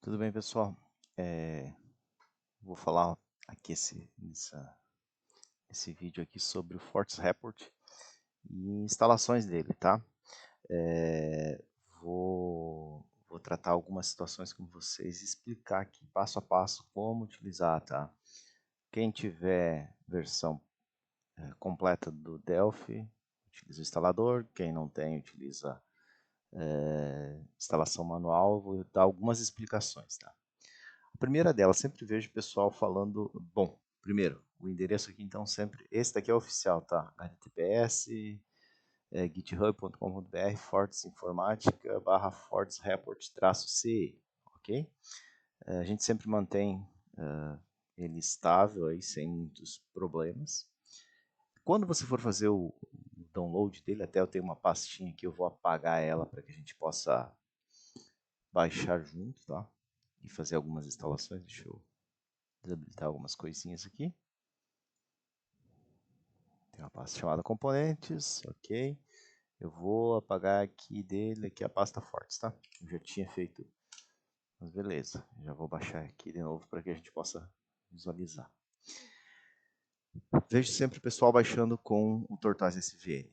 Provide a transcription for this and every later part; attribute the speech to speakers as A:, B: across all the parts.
A: Tudo bem, pessoal? Vou falar aqui esse vídeo aqui sobre o Fortes Report e instalações dele, tá? É, vou tratar algumas situações com vocês e explicar aqui passo a passo como utilizar, tá? Quem tiver versão completa do Delphi, utiliza o instalador. Quem não tem, utiliza instalação manual. Vou dar algumas explicações, tá? A primeira delas, sempre vejo o pessoal falando, bom, primeiro, o endereço aqui então sempre, esse daqui é oficial, tá? https github.com.br fortesinformática fortesreport-ce, ok? A gente sempre mantém ele estável aí, sem muitos problemas. Quando você for fazer o download dele, até eu tenho uma pastinha aqui, eu vou apagar ela para que a gente possa baixar junto, tá? E fazer algumas instalações. Deixa eu desabilitar algumas coisinhas aqui. Tem uma pasta chamada componentes, ok. Eu vou apagar aqui dele aqui a pasta fortes, tá? Eu já tinha feito, mas beleza. Já vou baixar aqui de novo para que a gente possa visualizar. Vejo sempre o pessoal baixando com o Tortoise SVN.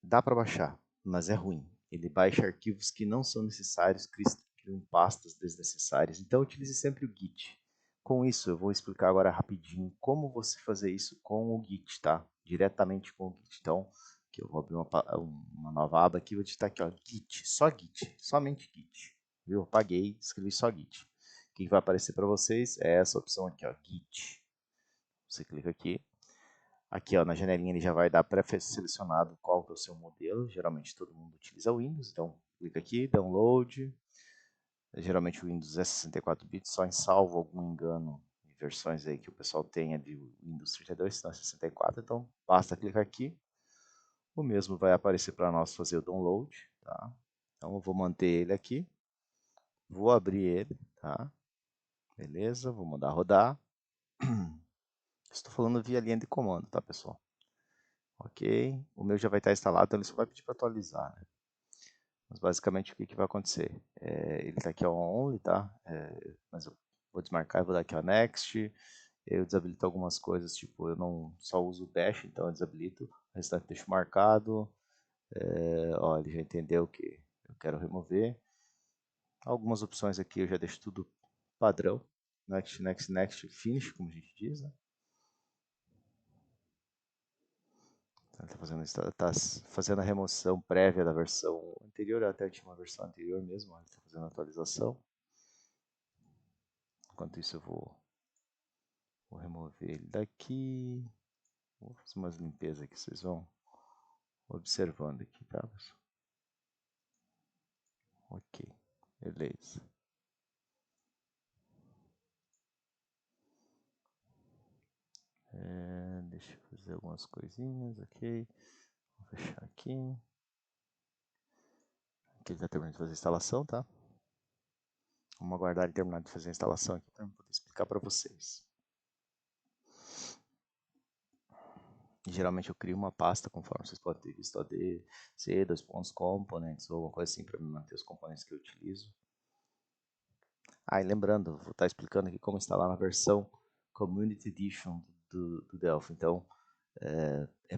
A: Dá para baixar, mas é ruim. Ele baixa arquivos que não são necessários, criam pastas desnecessárias. Então utilize sempre o Git. Com isso, eu vou explicar agora rapidinho como você fazer isso com o Git, tá? Diretamente com o Git. Então, aqui eu vou abrir uma nova aba aqui, vou digitar aqui, ó, Git, só Git, somente Git. Viu? Apaguei, escrevi só Git. O que vai aparecer para vocês é essa opção aqui, ó, Git. Você clica aqui. Aqui, ó, na janelinha ele já vai dar pré-selecionado qual que é o seu modelo. Geralmente todo mundo utiliza o Windows, então clica aqui, download. Geralmente o Windows é 64 bits, só em salvo algum engano de versões aí que o pessoal tenha de Windows 32, senão é 64. Então basta clicar aqui. O mesmo vai aparecer para nós fazer o download, tá? Então eu vou manter ele aqui. Vou abrir ele, tá? Beleza, vou mandar rodar. Estou falando via linha de comando, tá, pessoal? Ok, o meu já vai estar instalado, então ele só vai pedir para atualizar, né? Mas basicamente o que vai acontecer? Ele está aqui ó, only, tá? Mas eu vou desmarcar e vou dar aqui ó, next. Eu desabilito algumas coisas, tipo, eu não só uso o bash, então eu desabilito. O restante deixo marcado. Ó, ele já entendeu que eu quero remover. Algumas opções aqui eu já deixo tudo padrão. Next, next, next, finish, como a gente diz, né? Tá fazendo a remoção prévia da versão anterior, eu até tinha uma versão anterior mesmo, ele está fazendo a atualização. Enquanto isso eu vou remover ele daqui. Vou fazer umas limpezas aqui, vocês vão observando aqui, tá, pessoal? Ok, beleza. Deixa eu fazer algumas coisinhas, ok. Vou fechar aqui. Aqui ele está terminando de fazer a instalação, tá? Vamos aguardar ele terminar de fazer a instalação aqui para eu poder explicar para vocês. E, geralmente eu crio uma pasta, conforme vocês podem ter visto, AD, C, components, ou alguma coisa assim, para manter os componentes que eu utilizo. Ah, e lembrando, vou estar explicando aqui como instalar na versão Community Edition do Delphi. Então,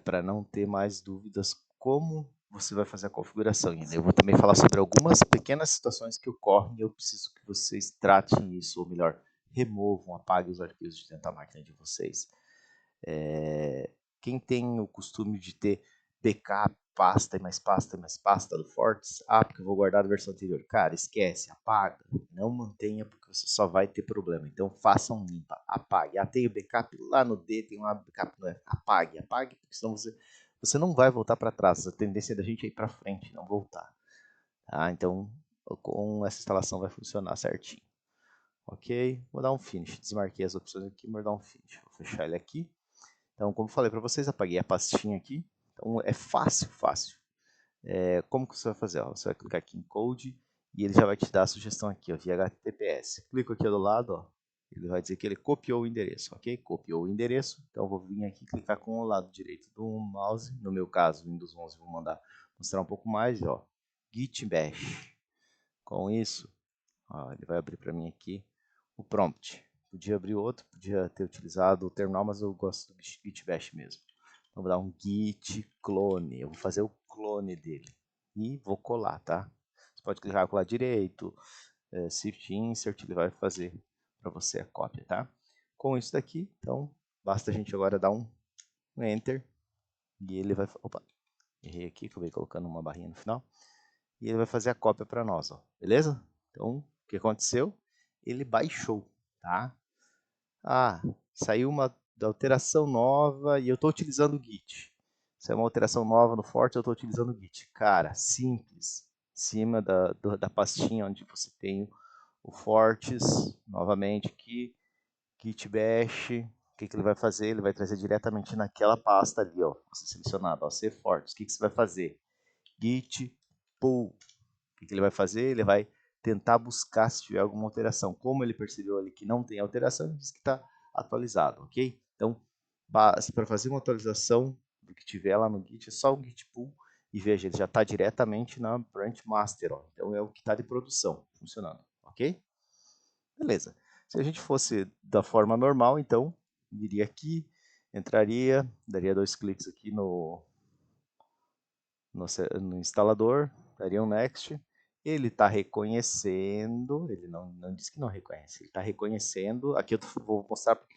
A: para não ter mais dúvidas como você vai fazer a configuração. E eu vou também falar sobre algumas pequenas situações que ocorrem e eu preciso que vocês tratem isso, ou melhor, removam, apaguem os arquivos de dentro da máquina de vocês. Quem tem o costume de ter backup, pasta e mais pasta e mais pasta do Fortes, porque eu vou guardar da versão anterior. Cara, esquece, apaga, não mantenha porque você só vai ter problema. Então faça um limpa, apague. Tem o backup lá no D, tem um backup no F, apague, porque senão você não vai voltar para trás. A tendência é da gente ir para frente, não voltar. Tá? Então, com essa instalação vai funcionar certinho. Ok, vou dar um finish. Desmarquei as opções aqui, vou dar um finish. Vou fechar ele aqui. Então, como falei para vocês, apaguei a pastinha aqui. Então, é fácil, fácil. Como que você vai fazer? Ó, você vai clicar aqui em Code e ele já vai te dar a sugestão aqui, ó, via HTTPS. Clico aqui do lado, ó, ele vai dizer que ele copiou o endereço, ok? Copiou o endereço. Então, eu vou vir aqui e clicar com o lado direito do mouse. No meu caso, Windows 11, vou mostrar um pouco mais, ó, Git Bash. Com isso, Ó, ele vai abrir para mim aqui o prompt. Podia abrir outro, podia ter utilizado o terminal, mas eu gosto do Git Bash mesmo. Então, vou dar um git clone. Eu vou fazer o clone dele. E vou colar, tá? Você pode clicar colar direito, Shift Insert, ele vai fazer para você a cópia, tá? Com isso daqui, então, basta a gente agora dar um Enter. E ele vai... Opa, errei aqui, acabei colocando uma barrinha no final. E ele vai fazer a cópia para nós, ó, beleza? Então, o que aconteceu? Ele baixou, tá? Ah, saiu uma alteração nova e eu estou utilizando o Git. Saiu uma alteração nova no Forte, eu estou utilizando o Git. Cara, simples. Em cima da pastinha onde você tem o Fortes, novamente aqui, Git Bash. O que ele vai fazer? Ele vai trazer diretamente naquela pasta ali, ó, você selecionado, ó, C Fortes. O que você vai fazer? Git pull. O que ele vai fazer? Ele vai tentar buscar se tiver alguma alteração. Como ele percebeu ali que não tem alteração, ele diz que está atualizado, ok? Então, para fazer uma atualização do que tiver lá no Git, é só o Git pull e veja, ele já está diretamente na branch master, ó. Então é o que está de produção funcionando, ok? Beleza. Se a gente fosse da forma normal, então, viria aqui, entraria, daria 2 cliques aqui no instalador, daria um next. Ele está reconhecendo, ele não disse que não reconhece, ele está reconhecendo. Aqui eu vou mostrar porque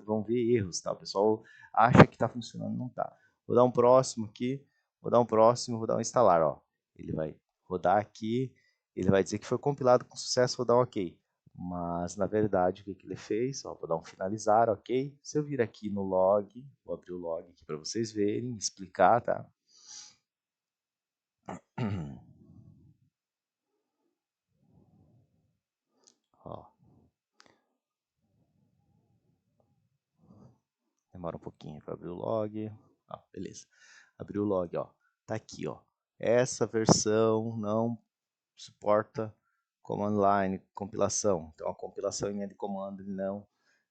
A: vão ver erros, tá? O pessoal acha que está funcionando, não está. Vou dar um próximo aqui, vou dar um próximo, vou dar um instalar, ó. Ele vai rodar aqui, ele vai dizer que foi compilado com sucesso, vou dar um OK. Mas na verdade o que ele fez? Ó, vou dar um finalizar, OK? Se eu vir aqui no log, vou abrir o log aqui para vocês verem, explicar, tá? Ó, demora um pouquinho para abrir o log. Ó, beleza. Abriu o log, ó. Tá aqui, ó. Essa versão não suporta command line, compilação. Então a compilação em linha de comando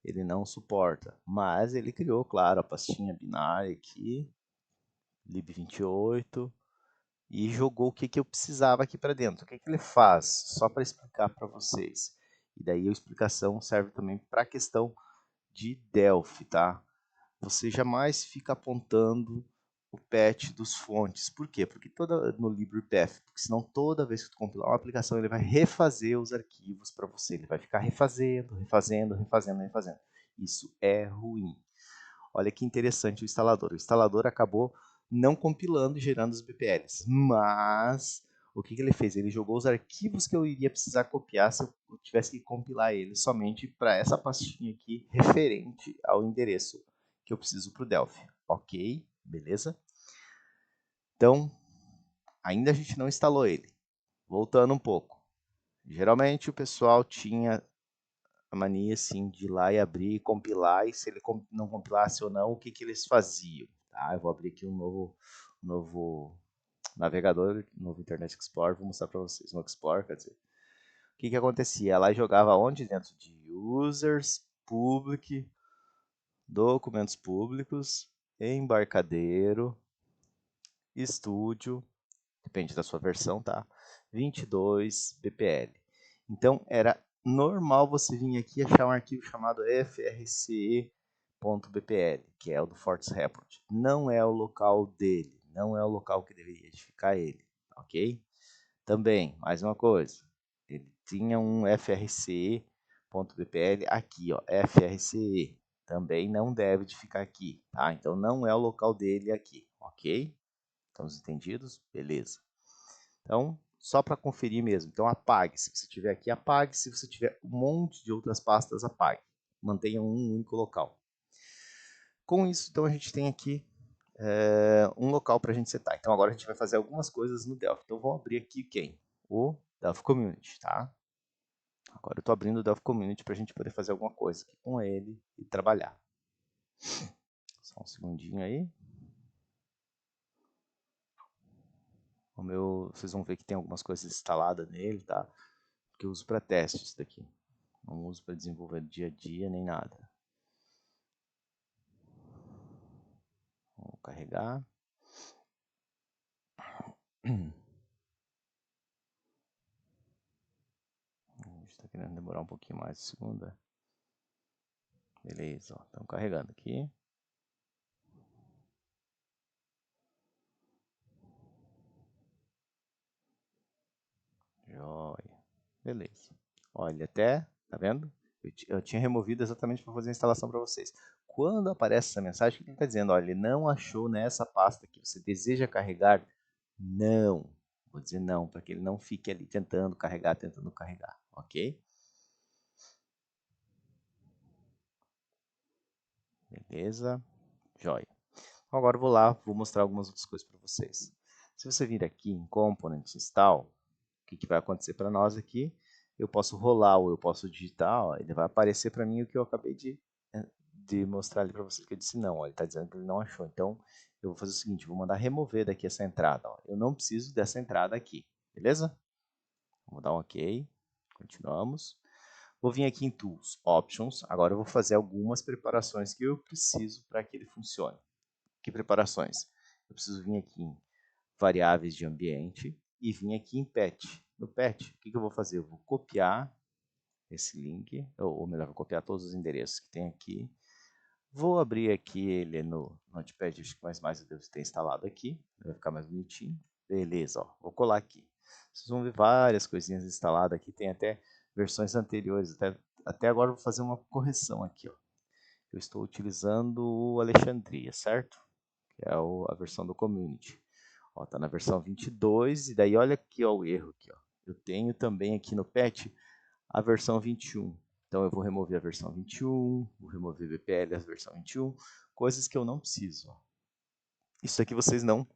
A: ele não suporta. Mas ele criou, claro, a pastinha binária aqui, lib28, e jogou o que eu precisava aqui para dentro. O que ele faz? Só para explicar para vocês. E daí a explicação serve também para a questão de Delphi, tá? Você jamais fica apontando o patch dos fontes. Por quê? Porque no LibrePath, porque senão toda vez que tu compilar uma aplicação, ele vai refazer os arquivos para você. Ele vai ficar refazendo. Isso é ruim. Olha que interessante o instalador. O instalador acabou não compilando e gerando os BPLs. Mas o que ele fez? Ele jogou os arquivos que eu iria precisar copiar se eu tivesse que compilar eles somente para essa pastinha aqui referente ao endereço que eu preciso para o Delphi. Ok, beleza? Então, ainda a gente não instalou ele. Voltando um pouco. Geralmente o pessoal tinha a mania assim, de ir lá e abrir e compilar, e se ele não compilasse ou não, o que eles faziam. Tá? Eu vou abrir aqui um novo navegador, um novo Internet Explorer, vou mostrar para vocês. No Explorer, quer dizer. O que acontecia? Ela jogava onde? Dentro de users, public, documentos públicos, embarcadeiro, estúdio, depende da sua versão, tá? 22 BPL. Então, era normal você vir aqui e achar um arquivo chamado frce.bpl, que é o do Fortes Report. Não é o local dele, não é o local que deveria ficar ele, ok? Também, mais uma coisa, ele tinha um frce.bpl aqui, ó, frce. Também não deve de ficar aqui, tá? Então, não é o local dele aqui, ok? Estamos entendidos? Beleza. Então, só para conferir mesmo. Então, apague. Se você tiver aqui, apague. Se você tiver um monte de outras pastas, apague. Mantenha um único local. Com isso, então, a gente tem aqui um local para a gente setar. Então, agora a gente vai fazer algumas coisas no Delphi. Então, vou abrir aqui quem? O Delphi Community, tá? Agora eu estou abrindo o Delphi Community para a gente poder fazer alguma coisa aqui com ele e trabalhar. Só um segundinho aí. Vocês vão ver que tem algumas coisas instaladas nele, tá? Que eu uso para teste isso daqui. Não uso para desenvolver dia a dia nem nada. Vou carregar. Está querendo demorar um pouquinho mais de segunda. Beleza, estamos carregando aqui. Joia. Beleza. Olha, até, tá vendo? Eu tinha removido exatamente para fazer a instalação para vocês. Quando aparece essa mensagem, o que ele está dizendo? Olha, ele não achou nessa pasta que você deseja carregar. Não. Vou dizer não, para que ele não fique ali tentando carregar, ok? Beleza? Joia. Agora eu vou lá, vou mostrar algumas outras coisas para vocês. Se você vir aqui em Component Install, o que vai acontecer para nós aqui? Eu posso rolar ou eu posso digitar, ó, ele vai aparecer para mim o que eu acabei de mostrar ali para vocês, que eu disse não, ó, ele está dizendo que ele não achou. Então, eu vou fazer o seguinte, vou mandar remover daqui essa entrada. Ó. Eu não preciso dessa entrada aqui, beleza? Vou dar um OK, continuamos. Vou vir aqui em Tools, Options, agora eu vou fazer algumas preparações que eu preciso para que ele funcione. Que preparações? Eu preciso vir aqui em variáveis de ambiente e vir aqui em pet. No pet, o que eu vou fazer? Eu vou copiar esse link, ou melhor, vou copiar todos os endereços que tem aqui. Vou abrir aqui ele no Notepad, acho que mais eu devo ter instalado aqui, vai ficar mais bonitinho. Beleza, ó, vou colar aqui. Vocês vão ver várias coisinhas instaladas aqui, tem até versões anteriores, até agora eu vou fazer uma correção aqui, ó. Eu estou utilizando o Alexandria, certo? Que é a versão do Community. Ó, tá na versão 22 e daí olha aqui ó, o erro aqui, ó. Eu tenho também aqui no patch a versão 21. Então eu vou remover a versão 21, vou remover BPL a versão 21, coisas que eu não preciso. Ó. Isso aqui vocês não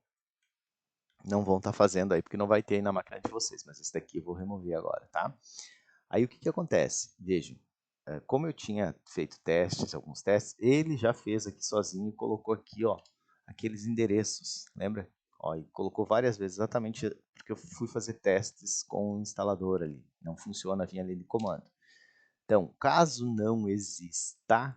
A: vão estar fazendo aí, porque não vai ter aí na máquina de vocês, mas esse daqui eu vou remover agora, tá? Aí o que acontece? Vejam, como eu tinha feito testes, alguns testes, ele já fez aqui sozinho e colocou aqui, ó, aqueles endereços, lembra? Ó, e colocou várias vezes, exatamente porque eu fui fazer testes com o instalador ali. Não funciona, vinha ali de comando. Então, caso não exista,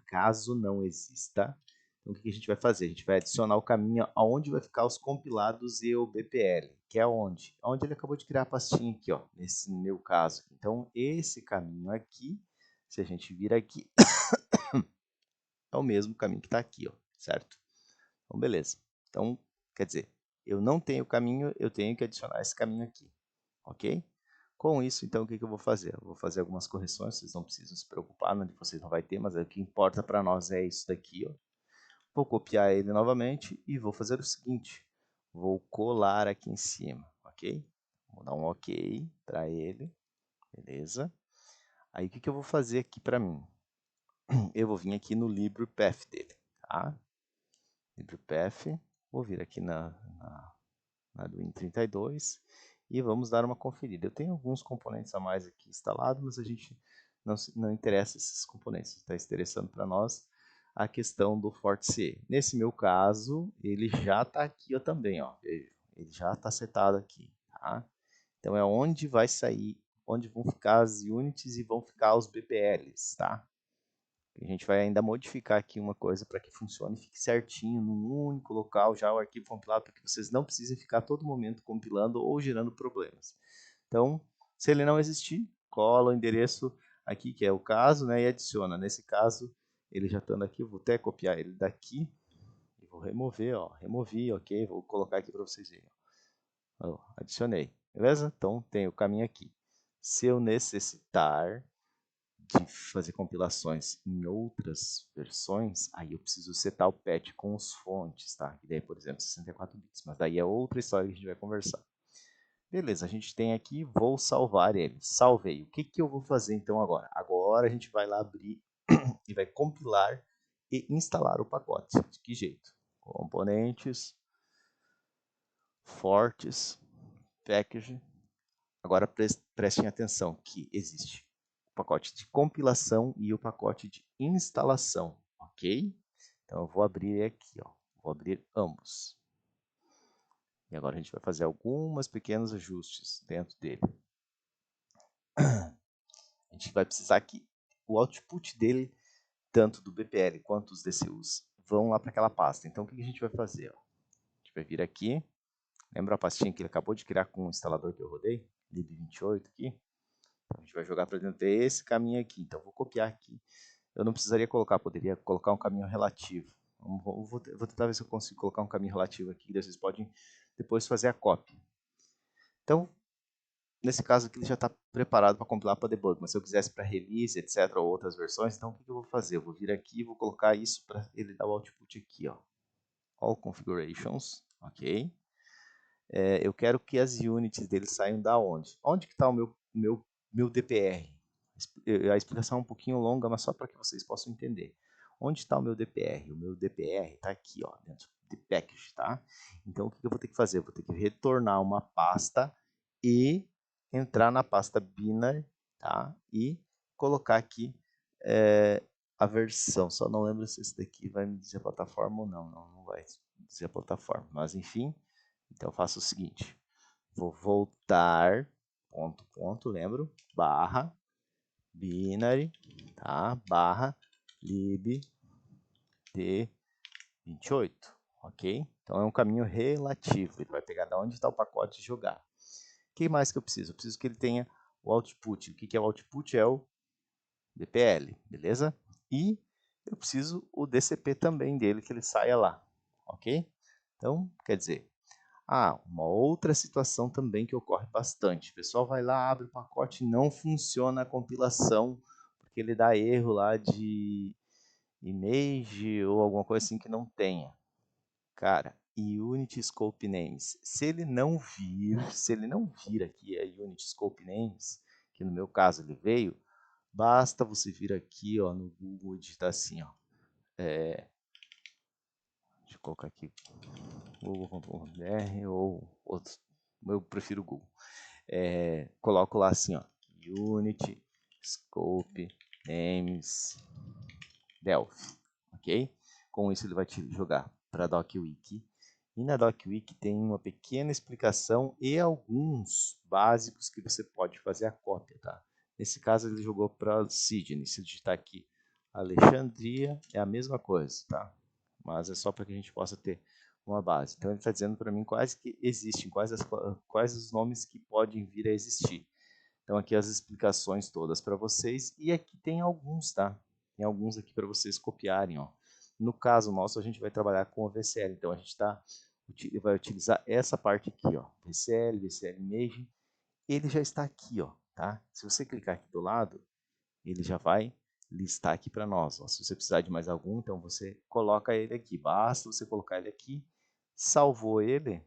A: então o que a gente vai fazer? A gente vai adicionar o caminho aonde vai ficar os compilados e o BPL, que é onde? Onde ele acabou de criar a pastinha aqui, ó, nesse meu caso. Então, esse caminho aqui, se a gente vir aqui, é o mesmo caminho que está aqui, ó, certo? Então, beleza. Então, quer dizer, eu não tenho caminho, eu tenho que adicionar esse caminho aqui, ok? Com isso, então, o que eu vou fazer? Eu vou fazer algumas correções, vocês não precisam se preocupar, onde vocês não vai ter, mas o que importa para nós é isso daqui, ó. Vou copiar ele novamente e vou fazer o seguinte, vou colar aqui em cima, ok? Vou dar um OK para ele, beleza? Aí, o que eu vou fazer aqui para mim? Eu vou vir aqui no LibrePath dele, tá? LibrePath, vou vir aqui na do Win32 e vamos dar uma conferida. Eu tenho alguns componentes a mais aqui instalados, mas a gente não interessa esses componentes, está interessando para nós a questão do FortC. Nesse meu caso, ele já está aqui ó, também, ó, ele já está setado aqui. Tá? Então é onde vai sair, onde vão ficar as units e vão ficar os BPLs. Tá? A gente vai ainda modificar aqui uma coisa para que funcione e fique certinho num único local já o arquivo compilado, para que vocês não precisem ficar a todo momento compilando ou gerando problemas. Então, se ele não existir, cola o endereço aqui, que é o caso, né, e adiciona. Nesse caso, ele já estando aqui, eu vou até copiar ele daqui e vou remover, ó, removi, ok, vou colocar aqui para vocês verem. Ó, adicionei, beleza? Então, tem o caminho aqui. Se eu necessitar de fazer compilações em outras versões, aí eu preciso setar o patch com os fontes, tá? E daí, por exemplo, 64 bits, mas daí é outra história que a gente vai conversar. Beleza, a gente tem aqui, vou salvar ele. Salvei. O que eu vou fazer então agora? Agora a gente vai lá abrir e vai compilar e instalar o pacote. De que jeito? Componentes, fortes, package. Agora prestem atenção que existe o pacote de compilação e o pacote de instalação, ok? Então eu vou abrir aqui, ó, vou abrir ambos. E agora a gente vai fazer alguns pequenos ajustes dentro dele. A gente vai precisar que o output dele, tanto do BPL quanto dos DCUs, vão lá para aquela pasta. Então o que a gente vai fazer? Ó? A gente vai vir aqui, lembra a pastinha que ele acabou de criar com o instalador que eu rodei? lib28 aqui. gente vai jogar para dentro desse caminho aqui. Então, vou copiar aqui. Eu não precisaria colocar, poderia colocar um caminho relativo. Vou tentar ver se eu consigo colocar um caminho relativo aqui, daí vocês podem depois fazer a cópia. Então, nesse caso aqui, ele já está preparado para compilar para debug, mas se eu quisesse para release, etc., ou outras versões, então o que eu vou fazer? Eu vou vir aqui e vou colocar isso para ele dar o output aqui, ó. All configurations, ok. Eu quero que as units dele saiam da onde? Onde que está o meu DPR? A explicação é um pouquinho longa, mas só para que vocês possam entender. Onde está o meu DPR? O meu DPR está aqui, ó, dentro de package, tá? Então, o que eu vou ter que fazer? Eu vou ter que retornar uma pasta e entrar na pasta binary, tá? E colocar aqui a versão. Só não lembro se esse daqui vai me dizer a plataforma ou não. Não vai dizer a plataforma, mas enfim. Então, eu faço o seguinte. Vou voltar, lembro, barra, binary, tá? Barra, lib, t28, ok? Então, é um caminho relativo. Ele vai pegar da onde está o pacote e jogar. O que mais que eu preciso? Eu preciso que ele tenha o output. O que é o output? É o DPL, beleza? E eu preciso o DCP também dele, que ele saia lá, ok? Então, quer dizer, uma outra situação também que ocorre bastante. O pessoal vai lá, abre o pacote e não funciona a compilação, porque ele dá erro lá de image ou alguma coisa assim que não tenha. Cara, Unity Scope Names, se ele não vir aqui a Unity Scope Names, que no meu caso ele veio, basta você vir aqui, ó, no Google e digitar assim, ó. Deixa eu colocar aqui google.br ou outros, eu prefiro Google. Coloco lá assim, ó, Unity Scope Names Delphi, ok? Com isso ele vai te jogar para DocWiki. E na DocWiki tem uma pequena explicação e alguns básicos que você pode fazer a cópia, tá? Nesse caso ele jogou para Sydney. Se digitar aqui Alexandria é a mesma coisa, tá? Mas é só para que a gente possa ter uma base. Então ele está dizendo para mim quais que existem, quais os nomes que podem vir a existir. Então aqui as explicações todas para vocês e aqui tem alguns, tá? Tem alguns aqui para vocês copiarem, ó. No caso nosso a gente vai trabalhar com o VCL, então a gente vai utilizar essa parte aqui, ó, VCL Image, ele já está aqui, ó, tá? Se você clicar aqui do lado, ele já vai listar aqui para nós, ó. Se você precisar de mais algum, então você coloca ele aqui, basta você colocar ele aqui, salvou ele,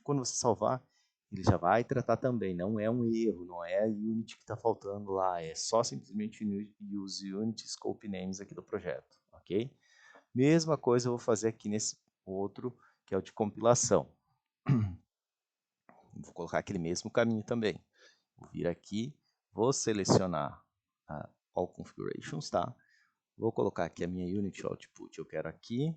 A: quando você salvar, ele já vai tratar também, não é um erro, não é a Unity que está faltando lá, é só simplesmente use Unity Scope Names aqui do projeto, ok? Mesma coisa eu vou fazer aqui nesse outro, que é o de compilação. Vou colocar aquele mesmo caminho também. Vou vir aqui, vou selecionar All Configurations, tá? Vou colocar aqui a minha Unity Output, eu quero aqui,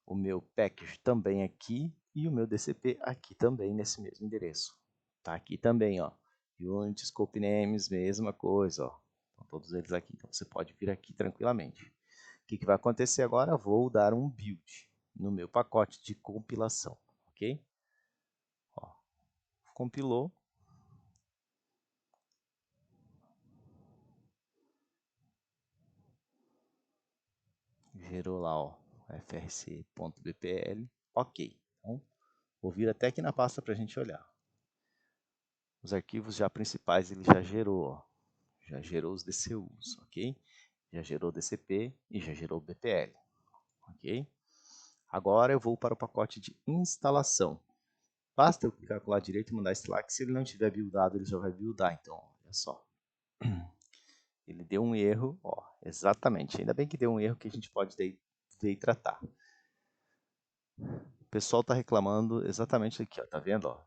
A: o meu package também aqui e o meu DCP aqui também nesse mesmo endereço. Tá aqui também, ó. Unity Scope Names, mesma coisa, ó. Estão todos eles aqui, então você pode vir aqui tranquilamente. O que vai acontecer agora? Vou dar um build no meu pacote de compilação, ok? Ó, compilou. Gerou lá, ó, frc.bpl, ok. Então, vou vir até aqui na pasta para a gente olhar. Os arquivos já principais ele já gerou, ó. Já gerou os DCUs, ok? Já gerou o DCP e já gerou o BPL, ok? Agora eu vou para o pacote de instalação. Basta eu clicar com o lado direito e mandar esse lá, que se ele não tiver buildado, ele já vai buildar. Então, olha só. Ele deu um erro, ó, exatamente. Ainda bem que deu um erro que a gente pode ver e tratar. O pessoal está reclamando exatamente aqui, ó, tá vendo? Ó?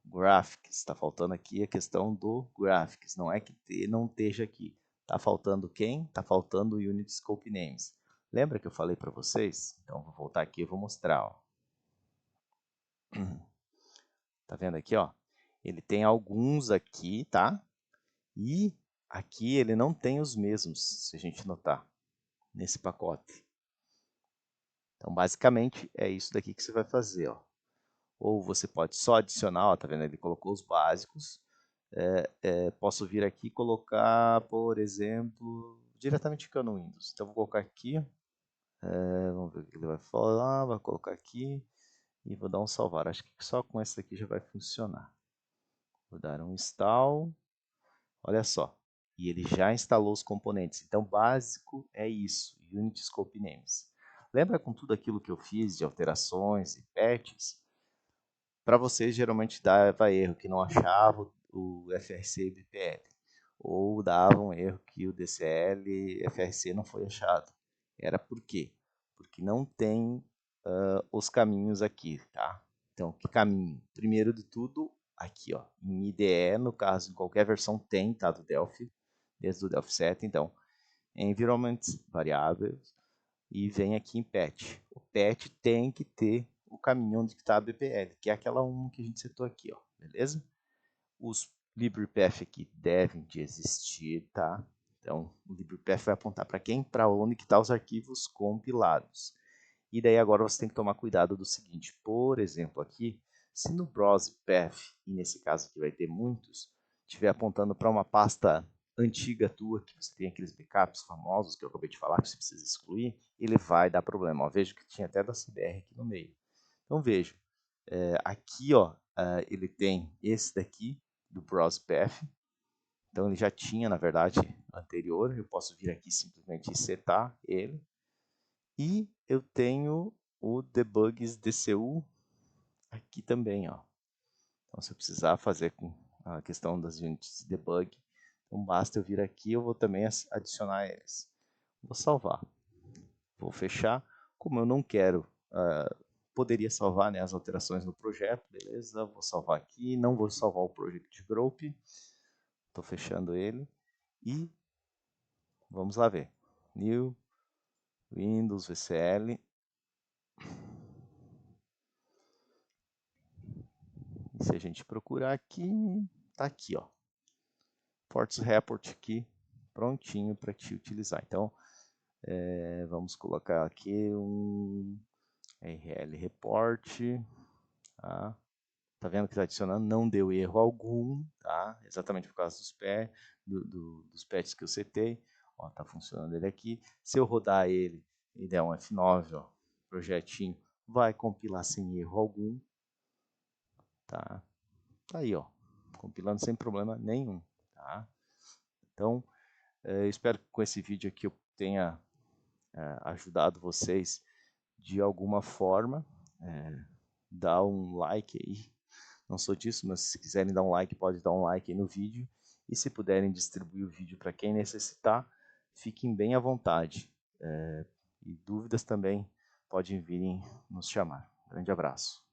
A: Graphics, está faltando aqui a questão do Graphics. Não é que não esteja aqui. Está faltando quem? Está faltando o Unity Scope Names. Lembra que eu falei para vocês? Então, vou voltar aqui e vou mostrar. Ó. Tá vendo aqui, ó? Ele tem alguns aqui, tá? E aqui ele não tem os mesmos, se a gente notar, nesse pacote. Então, basicamente, é isso daqui que você vai fazer, ó. Ou você pode só adicionar, ó, tá vendo? Ele colocou os básicos. posso vir aqui e colocar, por exemplo, diretamente aqui no Windows. Então, vou colocar aqui, vamos ver o que ele vai falar, vai colocar aqui e vou dar um salvar. Acho que só com essa aqui já vai funcionar. Vou dar um install, olha só, e ele já instalou os componentes. Então, básico é isso, Unity Scope Names. Lembra com tudo aquilo que eu fiz de alterações e patches? Para vocês, geralmente dava erro que não achava o FRC e BPL, ou dava um erro que o DCL e FRC não foi achado. Era por quê? Porque não tem os caminhos aqui, tá? Então, que caminho? Primeiro de tudo, aqui, ó, em IDE, no caso, em qualquer versão tem, tá, do Delphi, desde o Delphi 7, então, environments, variáveis, e vem aqui em patch. O patch tem que ter o caminho onde está a BPL, que é aquela 1 que a gente setou aqui, ó, beleza? Os LibrePath aqui devem de existir, tá? Então, o LibrePath vai apontar para quem? Para onde que estão os arquivos compilados. E daí agora você tem que tomar cuidado do seguinte, por exemplo, aqui, se no Browse Path, e nesse caso aqui vai ter muitos, estiver apontando para uma pasta antiga tua, que você tem aqueles backups famosos que eu acabei de falar, que você precisa excluir, ele vai dar problema. Ó, vejo que tinha até da CBR aqui no meio. Então veja, aqui ó, ele tem esse daqui, do Browse Path, então ele já tinha, na verdade, anterior, eu posso vir aqui simplesmente setar ele, e eu tenho o debugs DCU aqui também, ó. Então, se eu precisar fazer com a questão das units de debug, então basta eu vir aqui, eu vou também adicionar eles. Vou salvar. Vou fechar. Como eu não quero, poderia salvar, né, as alterações no projeto, beleza? Vou salvar aqui, não vou salvar o Project Group. Estou fechando ele. E vamos lá ver. New, Windows, VCL. E se a gente procurar aqui, tá aqui, ó. Ports Report aqui, prontinho para te utilizar. Então, vamos colocar aqui um RL Report. Tá? Tá vendo que está adicionando? Não deu erro algum, tá? Exatamente por causa dos patches que eu setei. Ó, tá funcionando ele aqui. Se eu rodar ele e der um F9, ó, projetinho, vai compilar sem erro algum. Tá? Tá aí, ó, compilando sem problema nenhum. Tá? Então, espero que com esse vídeo aqui eu tenha ajudado vocês de alguma forma. Dá um like aí. Não sou disso, mas se quiserem dar um like, pode dar um like aí no vídeo. E se puderem distribuir o vídeo para quem necessitar, fiquem bem à vontade. E dúvidas também podem vir nos chamar. Grande abraço.